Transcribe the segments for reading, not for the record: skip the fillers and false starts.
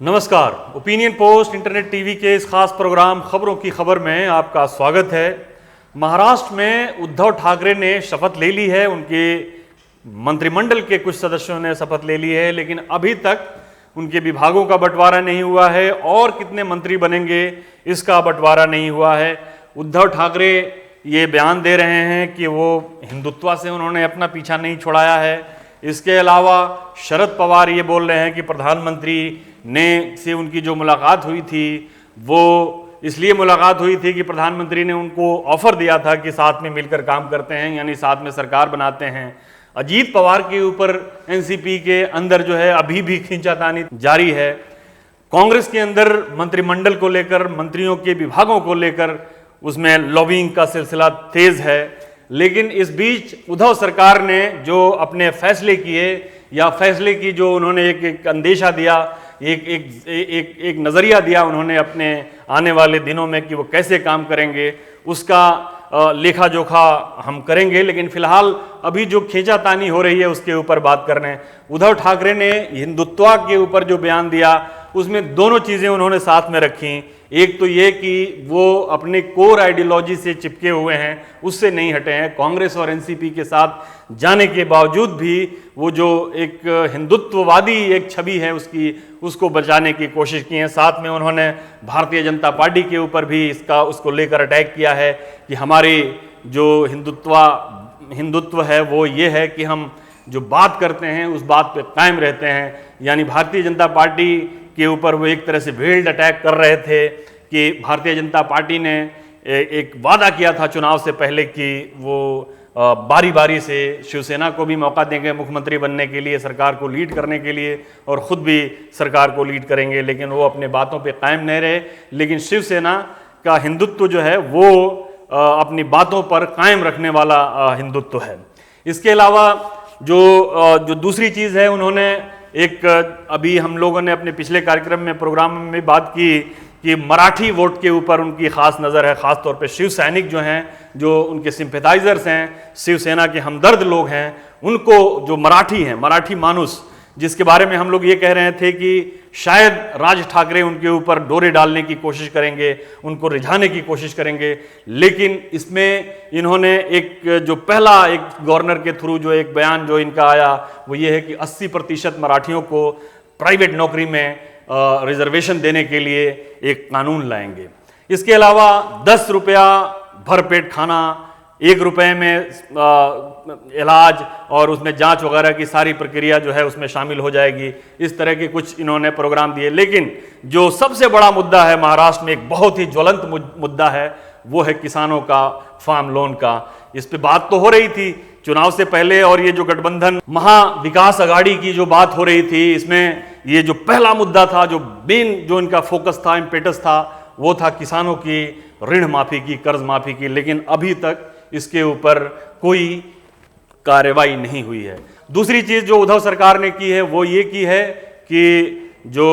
नमस्कार। Opinion post internet TV के इस खास प्रोग्राम खबरों की खबर में आपका स्वागत है। महाराष्ट्र में उद्धव ठाकरे ने शपथ ले ली है, उनके मंत्रिमंडल के कुछ सदस्यों ने शपथ ले ली है, लेकिन अभी तक उनके विभागों का बंटवारा नहीं हुआ है और कितने मंत्री बनेंगे इसका बंटवारा नहीं हुआ है। उद्धव ठाकरे ये बयान दे रहे हैं कि वो हिंदुत्व से उन्होंने अपना पीछा नहीं छुड़ाया है। इसके अलावा शरद पवार ये बोल रहे हैं कि प्रधानमंत्री से उनकी जो मुलाकात हुई थी वो इसलिए मुलाकात हुई थी कि प्रधानमंत्री ने उनको ऑफर दिया था कि साथ में मिलकर काम करते हैं, यानी साथ में सरकार बनाते हैं। अजीत पवार के ऊपर एनसीपी के अंदर जो है अभी भी खींचातानी जारी है। कांग्रेस के अंदर मंत्रिमंडल को लेकर, मंत्रियों के विभागों को लेकर उसमें लॉबिंग का सिलसिला तेज है। लेकिन इस बीच उद्धव सरकार ने जो अपने फैसले किए या फैसले की जो उन्होंने एक अंदेशा दिया, एक नज़रिया दिया उन्होंने अपने आने वाले दिनों में कि वो कैसे काम करेंगे, उसका लेखा जोखा हम करेंगे। लेकिन फिलहाल अभी जो खींचातानी हो रही है उसके ऊपर बात कर रहे हैं। उद्धव ठाकरे ने हिंदुत्व के ऊपर जो बयान दिया उसमें दोनों चीज़ें उन्होंने साथ में रखी। एक तो ये कि वो अपने कोर आइडियोलॉजी से चिपके हुए हैं, उससे नहीं हटे हैं। कांग्रेस और एनसीपी के साथ जाने के बावजूद भी वो जो एक हिंदुत्ववादी एक छवि है उसको बचाने की कोशिश की है। साथ में उन्होंने भारतीय जनता पार्टी के ऊपर भी उसको लेकर अटैक किया है कि हमारी जो हिंदुत्व है वो ये है कि हम जो बात करते हैं उस बात पे कायम रहते हैं। यानी भारतीय जनता पार्टी के ऊपर वो एक तरह से वेल्ड अटैक कर रहे थे कि भारतीय जनता पार्टी ने एक वादा किया था चुनाव से पहले कि वो बारी बारी से शिवसेना को भी मौका देंगे मुख्यमंत्री बनने के लिए, सरकार को लीड करने के लिए, और खुद भी सरकार को लीड करेंगे। लेकिन वो अपने बातों पे कायम नहीं रहे। लेकिन शिवसेना का हिंदुत्व जो है वो अपनी बातों पर कायम रखने वाला हिंदुत्व है। इसके अलावा जो दूसरी चीज़ है, उन्होंने अभी हम लोगों ने अपने पिछले कार्यक्रम में प्रोग्राम में बात की कि मराठी वोट के ऊपर उनकी खास नज़र है। खास तौर पे शिव सैनिक जो हैं, जो उनके सिंपैथाइजर्स हैं, शिवसेना के हमदर्द लोग हैं, उनको जो मराठी हैं, मराठी मानुस, जिसके बारे में हम लोग ये कह रहे थे कि शायद राज ठाकरे उनके ऊपर डोरे डालने की कोशिश करेंगे, उनको रिझाने की कोशिश करेंगे। लेकिन इसमें इन्होंने जो पहला गवर्नर के थ्रू जो एक बयान जो इनका आया वो ये है कि 80% मराठियों को प्राइवेट नौकरी में रिजर्वेशन देने के लिए एक कानून लाएंगे। इसके अलावा 10 रुपया भरपेट खाना, 1 रुपये में इलाज और उसमें जांच वगैरह की सारी प्रक्रिया जो है उसमें शामिल हो जाएगी। इस तरह के कुछ इन्होंने प्रोग्राम दिए। लेकिन जो सबसे बड़ा मुद्दा है महाराष्ट्र में, एक बहुत ही ज्वलंत मुद्दा है, वो है किसानों का फार्म लोन का। इस पे बात तो हो रही थी चुनाव से पहले, और ये जो गठबंधन महाविकास अघाड़ी की जो बात हो रही थी, इसमें ये जो पहला मुद्दा था, जो मेन जो इनका फोकस था, इम्पेटस था, वो था किसानों की ऋण माफी की, कर्ज माफी की। लेकिन अभी तक इसके ऊपर कोई कार्रवाई नहीं हुई है। दूसरी चीज जो उद्धव सरकार ने की है वो ये की है कि जो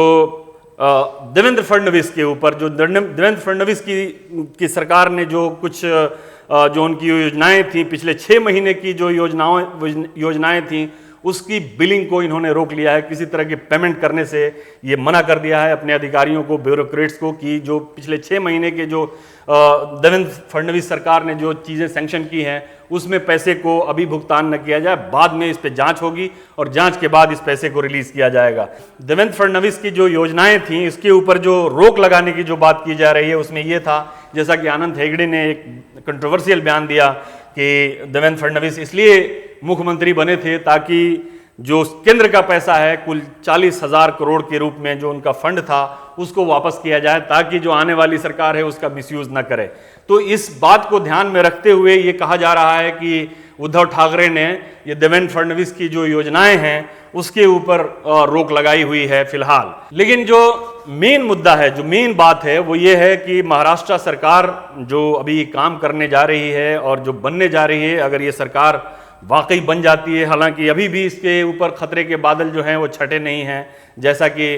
देवेंद्र फडणवीस के ऊपर, जो देवेंद्र फडणवीस की सरकार ने जो कुछ जो उनकी योजनाएं थी, पिछले 6 महीने की जो योजनाएं थी, उसकी बिलिंग को इन्होंने रोक लिया है। किसी तरह की पेमेंट करने से ये मना कर दिया है अपने अधिकारियों को, ब्यूरोक्रेट्स को, कि जो पिछले 6 महीने के जो देवेंद्र फडणवीस सरकार ने जो चीज़ें सैंक्शन की हैं उसमें पैसे को अभी भुगतान न किया जाए। बाद में इस पे जांच होगी और जांच के बाद इस पैसे को रिलीज किया जाएगा। देवेंद्र फडणवीस की जो योजनाएं थी इसके ऊपर जो रोक लगाने की जो बात की जा रही है उसमें यह था, जैसा कि आनंद हेगड़े ने एक कंट्रोवर्शियल बयान दिया कि देवेंद्र फडणवीस इसलिए मुख्यमंत्री बने थे ताकि जो केंद्र का पैसा है कुल 40,000 करोड़ के रूप में जो उनका फंड था उसको वापस किया जाए, ताकि जो आने वाली सरकार है उसका मिसयूज न करे। तो इस बात को ध्यान में रखते हुए ये कहा जा रहा है कि उद्धव ठाकरे ने ये देवेंद्र फडणवीस की जो योजनाएं हैं उसके ऊपर रोक लगाई हुई है फिलहाल। लेकिन जो मेन मुद्दा है, जो मेन बात है, वो ये है कि महाराष्ट्र सरकार जो अभी काम करने जा रही है और जो बनने जा रही है, अगर ये सरकार वाकई बन जाती है, हालांकि अभी भी इसके ऊपर खतरे के बादल जो हैं वो छटे नहीं हैं। जैसा कि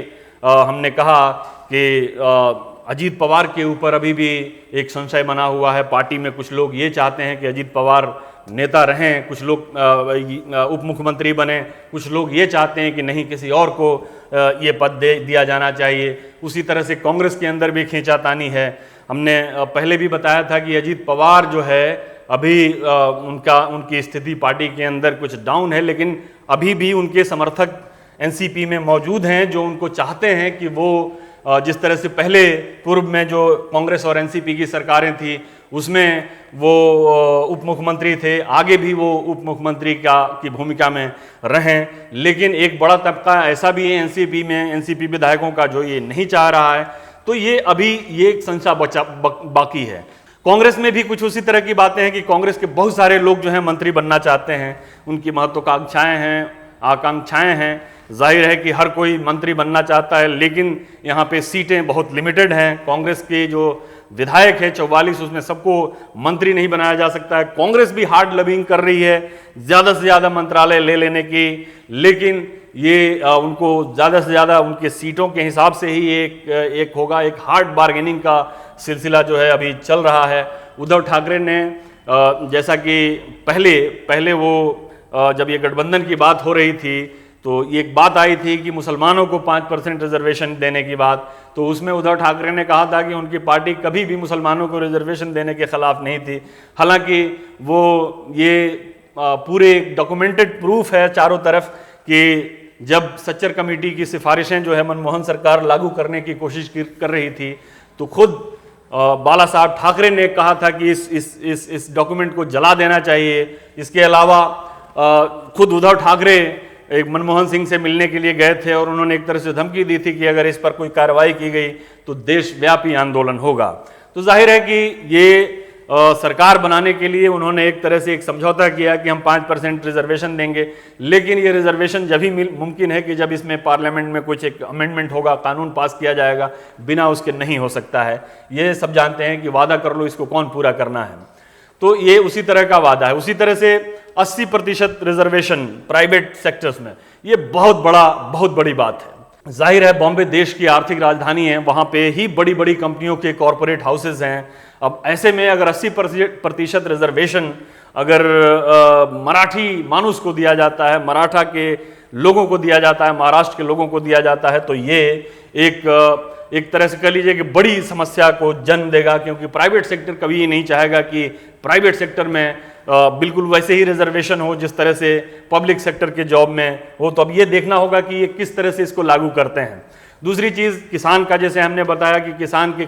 हमने कहा कि अजीत पवार के ऊपर अभी भी एक संशय बना हुआ है। पार्टी में कुछ लोग ये चाहते हैं कि अजीत पवार नेता रहें, कुछ लोग उप मुख्यमंत्री बने, कुछ लोग ये चाहते हैं कि नहीं किसी और को ये पद दिया जाना चाहिए। उसी तरह से कांग्रेस के अंदर भी खींचातानी है। हमने पहले भी बताया था कि अजीत पवार जो है अभी उनकी स्थिति पार्टी के अंदर कुछ डाउन है, लेकिन अभी भी उनके समर्थक एनसीपी में मौजूद हैं जो उनको चाहते हैं कि वो जिस तरह से पहले पूर्व में जो कांग्रेस और एनसीपी की सरकारें थी उसमें वो उप मुख्यमंत्री थे, आगे भी वो उप मुख्यमंत्री की भूमिका में रहें। लेकिन एक बड़ा तबका ऐसा भी है एनसीपी विधायकों का जो ये नहीं चाह रहा है। तो ये अभी ये एक संशय बाकी है। कांग्रेस में भी कुछ उसी तरह की बातें हैं कि कांग्रेस के बहुत सारे लोग जो हैं मंत्री बनना चाहते हैं, उनकी महत्वाकांक्षाएं हैं, आकांक्षाएं हैं। जाहिर है कि हर कोई मंत्री बनना चाहता है, लेकिन यहाँ पे सीटें बहुत लिमिटेड हैं। कांग्रेस के जो विधायक है 44, उसमें सबको मंत्री नहीं बनाया जा सकता है। कांग्रेस भी हार्ड लॉबिंग कर रही है ज़्यादा से ज़्यादा मंत्रालय ले लेने की, लेकिन ये उनको ज़्यादा से ज़्यादा उनके सीटों के हिसाब से ही एक होगा। एक हार्ड बार्गेनिंग का सिलसिला जो है अभी चल रहा है। उद्धव ठाकरे ने जैसा कि पहले वो जब ये गठबंधन की बात हो रही थी तो एक बात आई थी कि मुसलमानों को 5% रिजर्वेशन देने की बात, तो उसमें उद्धव ठाकरे ने कहा था कि उनकी पार्टी कभी भी मुसलमानों को रिजर्वेशन देने के खिलाफ नहीं थी। हालांकि वो ये पूरे डॉक्यूमेंटेड प्रूफ है चारों तरफ कि जब सच्चर कमेटी की सिफारिशें जो है मनमोहन सरकार लागू करने की कोशिश कर रही थी तो खुद बाला साहब ठाकरे ने कहा था कि इस डॉक्यूमेंट को जला देना चाहिए। इसके अलावा खुद उद्धव ठाकरे एक मनमोहन सिंह से मिलने के लिए गए थे और उन्होंने एक तरह से धमकी दी थी कि अगर इस पर कोई कार्रवाई की गई तो देशव्यापी आंदोलन होगा। तो जाहिर है कि ये सरकार बनाने के लिए उन्होंने एक तरह से एक समझौता किया कि हम 5% रिजर्वेशन देंगे, लेकिन ये रिजर्वेशन जब ही मुमकिन है कि जब इसमें पार्लियामेंट में कुछ एक अमेंडमेंट होगा, कानून पास किया जाएगा, बिना उसके नहीं हो सकता है। ये सब जानते हैं कि वादा कर लो, इसको कौन पूरा करना है। तो ये उसी तरह का वादा है। उसी तरह से 80% रिजर्वेशन प्राइवेट सेक्टर्स में, ये बहुत बड़ी बात है। जाहिर है बॉम्बे देश की आर्थिक राजधानी है, वहाँ पे ही बड़ी बड़ी कंपनियों के कॉरपोरेट हाउसेज हैं। अब ऐसे में अगर 80% रिजर्वेशन अगर मराठी मानुस को दिया जाता है, मराठा के लोगों को दिया जाता है, महाराष्ट्र के लोगों को दिया जाता है, तो ये एक तरह से कह लीजिए कि बड़ी समस्या को जन्म देगा, क्योंकि प्राइवेट सेक्टर कभी नहीं चाहेगा कि प्राइवेट सेक्टर में बिल्कुल वैसे ही रिजर्वेशन हो जिस तरह से पब्लिक सेक्टर के जॉब में हो। तो अब ये देखना होगा कि ये किस तरह से इसको लागू करते हैं। दूसरी चीज़ किसान का, जैसे हमने बताया कि किसान की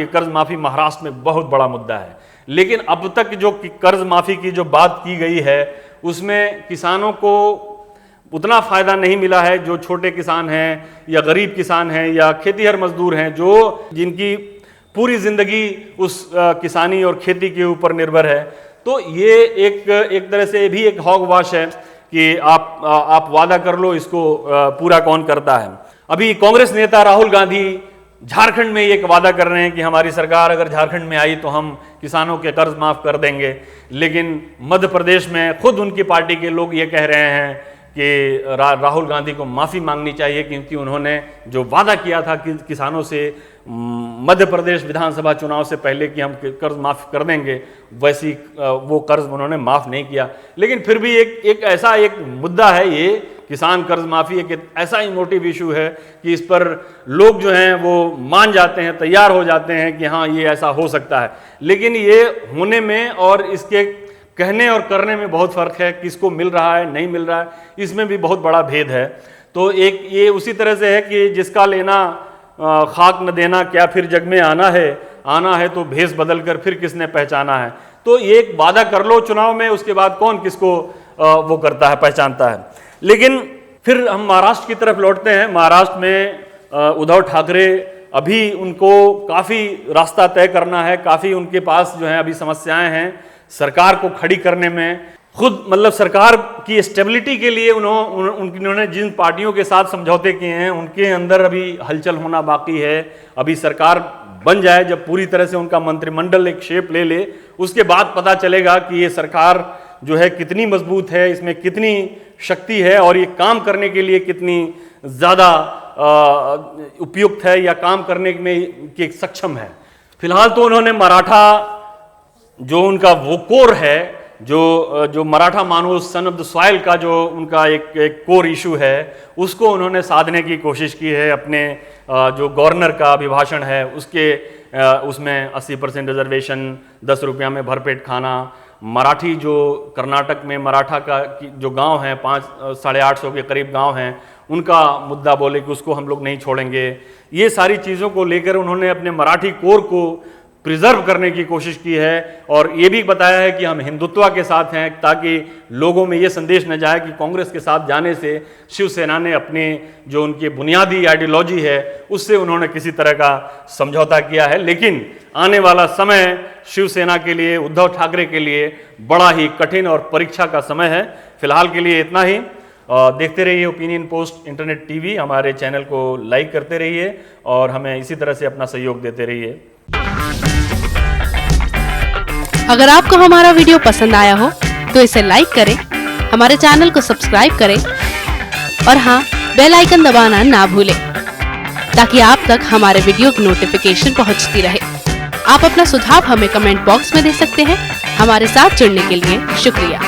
कर्ज माफ़ी महाराष्ट्र में बहुत बड़ा मुद्दा है, लेकिन अब तक जो कर्ज माफ़ी की जो बात की गई है उसमें किसानों को उतना फ़ायदा नहीं मिला है। जो छोटे किसान हैं या गरीब किसान हैं या खेतीहर मजदूर हैं, जो जिनकी पूरी ज़िंदगी उस किसानी और खेती के ऊपर निर्भर है, तो ये एक तरह से भी एक हॉगवाश है कि आप वादा कर लो, इसको पूरा कौन करता है। अभी कांग्रेस नेता राहुल गांधी झारखंड में एक वादा कर रहे हैं कि हमारी सरकार अगर झारखंड में आई तो हम किसानों के कर्ज माफ़ कर देंगे, लेकिन मध्य प्रदेश में खुद उनकी पार्टी के लोग ये कह रहे हैं कि राहुल गांधी को माफ़ी मांगनी चाहिए, क्योंकि उन्होंने जो वादा किया था कि किसानों से मध्य प्रदेश विधानसभा चुनाव से पहले कि हम कर्ज माफ़ कर देंगे, वैसी वो कर्ज उन्होंने माफ़ नहीं किया। लेकिन फिर भी एक ऐसा एक मुद्दा है, ये किसान कर्ज माफ़ी एक ऐसा इमोटिव इशू है कि इस पर लोग जो हैं वो मान जाते हैं, तैयार हो जाते हैं कि हाँ ये ऐसा हो सकता है। लेकिन ये होने में और इसके कहने और करने में बहुत फ़र्क है। किसको मिल रहा है, नहीं मिल रहा है, इसमें भी बहुत बड़ा भेद है। तो एक ये उसी तरह से है कि जिसका लेना खाक न देना, क्या फिर जग में आना है तो भेष बदल कर फिर किसने पहचाना है। तो ये एक वादा कर लो चुनाव में, उसके बाद कौन किसको वो करता है, पहचानता है। लेकिन फिर हम महाराष्ट्र की तरफ लौटते हैं। महाराष्ट्र में उद्धव ठाकरे अभी उनको काफ़ी रास्ता तय करना है, काफ़ी उनके पास जो है अभी समस्याएं हैं सरकार को खड़ी करने में। खुद मतलब सरकार की स्टेबिलिटी के लिए उन्होंने जिन पार्टियों के साथ समझौते किए हैं उनके अंदर अभी हलचल होना बाकी है। अभी सरकार बन जाए, जब पूरी तरह से उनका मंत्रिमंडल एक शेप ले ले, उसके बाद पता चलेगा कि ये सरकार जो है कितनी मजबूत है, इसमें कितनी शक्ति है और ये काम करने के लिए कितनी ज़्यादा उपयुक्त है या काम करने में के सक्षम है। फिलहाल तो उन्होंने मराठा जो उनका वो कोर है, जो मराठा मानुस सन ऑफ द सॉइल का जो उनका एक कोर इशू है, उसको उन्होंने साधने की कोशिश की है। अपने जो गवर्नर का अभिभाषण है उसमें 80% रिजर्वेशन, 10 रुपया में भरपेट खाना, मराठी जो कर्नाटक में मराठा का जो गांव हैं 850 के करीब गांव हैं, उनका मुद्दा बोले कि उसको हम लोग नहीं छोड़ेंगे। ये सारी चीज़ों को लेकर उन्होंने अपने मराठी कोर को प्रिजर्व करने की कोशिश की है और ये भी बताया है कि हम हिंदुत्व के साथ हैं, ताकि लोगों में ये संदेश न जाए कि कांग्रेस के साथ जाने से शिवसेना ने अपने जो उनकी बुनियादी आइडियोलॉजी है उससे उन्होंने किसी तरह का समझौता किया है। लेकिन आने वाला समय शिवसेना के लिए, उद्धव ठाकरे के लिए बड़ा ही कठिन और परीक्षा का समय है। फिलहाल के लिए इतना ही। देखते रहिए ओपिनियन पोस्ट इंटरनेट टीवी, हमारे चैनल को लाइक करते रहिए और हमें इसी तरह से अपना सहयोग देते रहिए। अगर आपको हमारा वीडियो पसंद आया हो तो इसे लाइक करें, हमारे चैनल को सब्सक्राइब करें और हाँ, बेल आइकन दबाना ना भूलें ताकि आप तक हमारे वीडियो की नोटिफिकेशन पहुंचती रहे। आप अपना सुझाव हमें कमेंट बॉक्स में दे सकते हैं। हमारे साथ जुड़ने के लिए शुक्रिया।